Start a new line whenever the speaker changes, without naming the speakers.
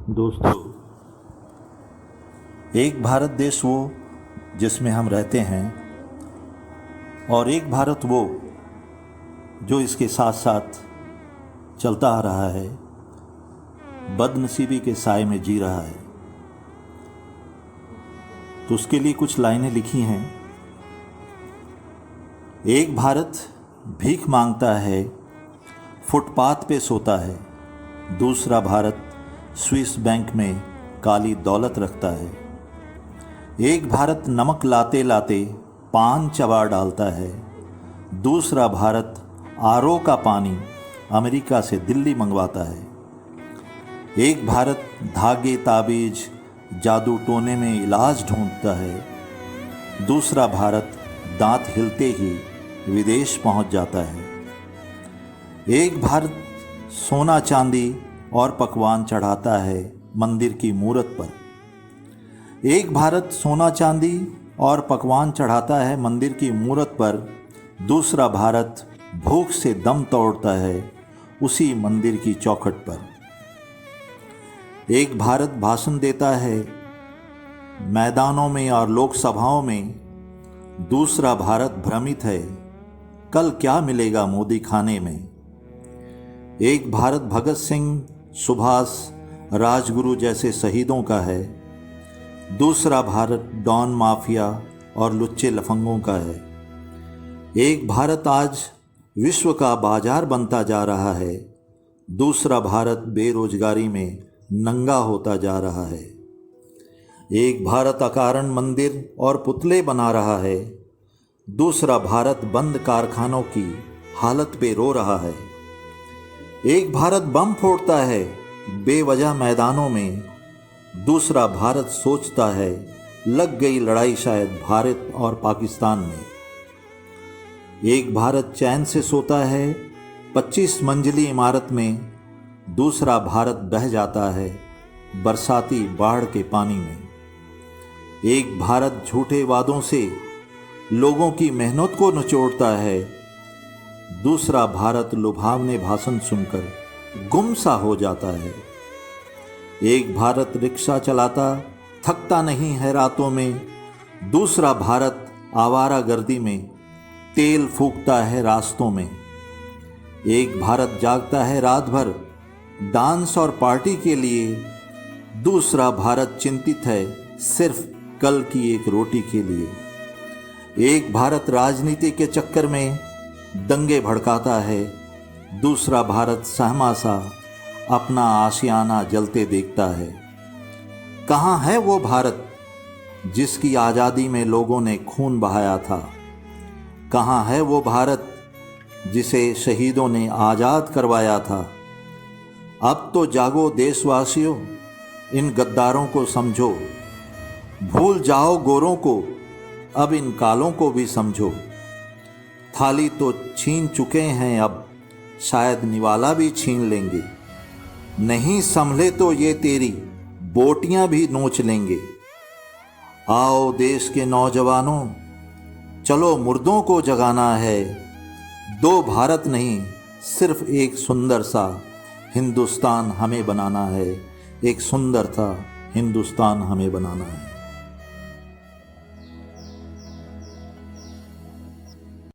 दोस्तों, एक भारत देश वो जिसमें हम रहते हैं और एक भारत वो जो इसके साथ साथ चलता आ रहा है, बदनसीबी के साए में जी रहा है। तो उसके लिए कुछ लाइनें लिखी हैं। एक भारत भीख मांगता है, फुटपाथ पे सोता है। दूसरा भारत स्विस बैंक में काली दौलत रखता है। एक भारत नमक लाते लाते पान चबा डालता है। दूसरा भारत आरओ का पानी अमेरिका से दिल्ली मंगवाता है। एक भारत धागे ताबीज जादू टोने में इलाज ढूंढता है। दूसरा भारत दांत हिलते ही विदेश पहुंच जाता है। एक भारत सोना चांदी और पकवान चढ़ाता है मंदिर की मूरत पर। एक भारत सोना चांदी और पकवान चढ़ाता है मंदिर की मूरत पर। दूसरा भारत भूख से दम तोड़ता है उसी मंदिर की चौखट पर। एक भारत भाषण देता है मैदानों में और लोकसभाओं में। दूसरा भारत भ्रमित है कल क्या मिलेगा मोदी खाने में। एक भारत भगत सिंह, सुभाष, राजगुरु जैसे शहीदों का है। दूसरा भारत डॉन माफिया और लुच्चे लफंगों का है। एक भारत आज विश्व का बाजार बनता जा रहा है। दूसरा भारत बेरोजगारी में नंगा होता जा रहा है। एक भारत अकारण मंदिर और पुतले बना रहा है। दूसरा भारत बंद कारखानों की हालत पे रो रहा है। एक भारत बम फोड़ता है बेवजह मैदानों में। दूसरा भारत सोचता है लग गई लड़ाई शायद भारत और पाकिस्तान में। एक भारत चैन से सोता है 25 मंजिली इमारत में। दूसरा भारत बह जाता है बरसाती बाढ़ के पानी में। एक भारत झूठे वादों से लोगों की मेहनत को निचोड़ता है। दूसरा भारत लुभावने भाषण सुनकर गुमसा हो जाता है। एक भारत रिक्शा चलाता थकता नहीं है रातों में। दूसरा भारत आवारागर्दी में तेल फूकता है रास्तों में। एक भारत जागता है रात भर डांस और पार्टी के लिए। दूसरा भारत चिंतित है सिर्फ कल की एक रोटी के लिए। एक भारत राजनीति के चक्कर में दंगे भड़काता है। दूसरा भारत सहमा सा अपना आशियाना जलते देखता है। कहाँ है वो भारत जिसकी आज़ादी में लोगों ने खून बहाया था। कहाँ है वो भारत जिसे शहीदों ने आज़ाद करवाया था। अब तो जागो देशवासियों, इन गद्दारों को समझो। भूल जाओ गोरों को, अब इन कालों को भी समझो। थाली तो छीन चुके हैं अब शायद निवाला भी छीन लेंगे। नहीं संभले तो ये तेरी बोटियां भी नोच लेंगे। आओ देश के नौजवानों, चलो मुर्दों को जगाना है। दो भारत नहीं सिर्फ एक सुंदर सा हिंदुस्तान हमें बनाना है। एक सुंदर सा हिंदुस्तान हमें बनाना है।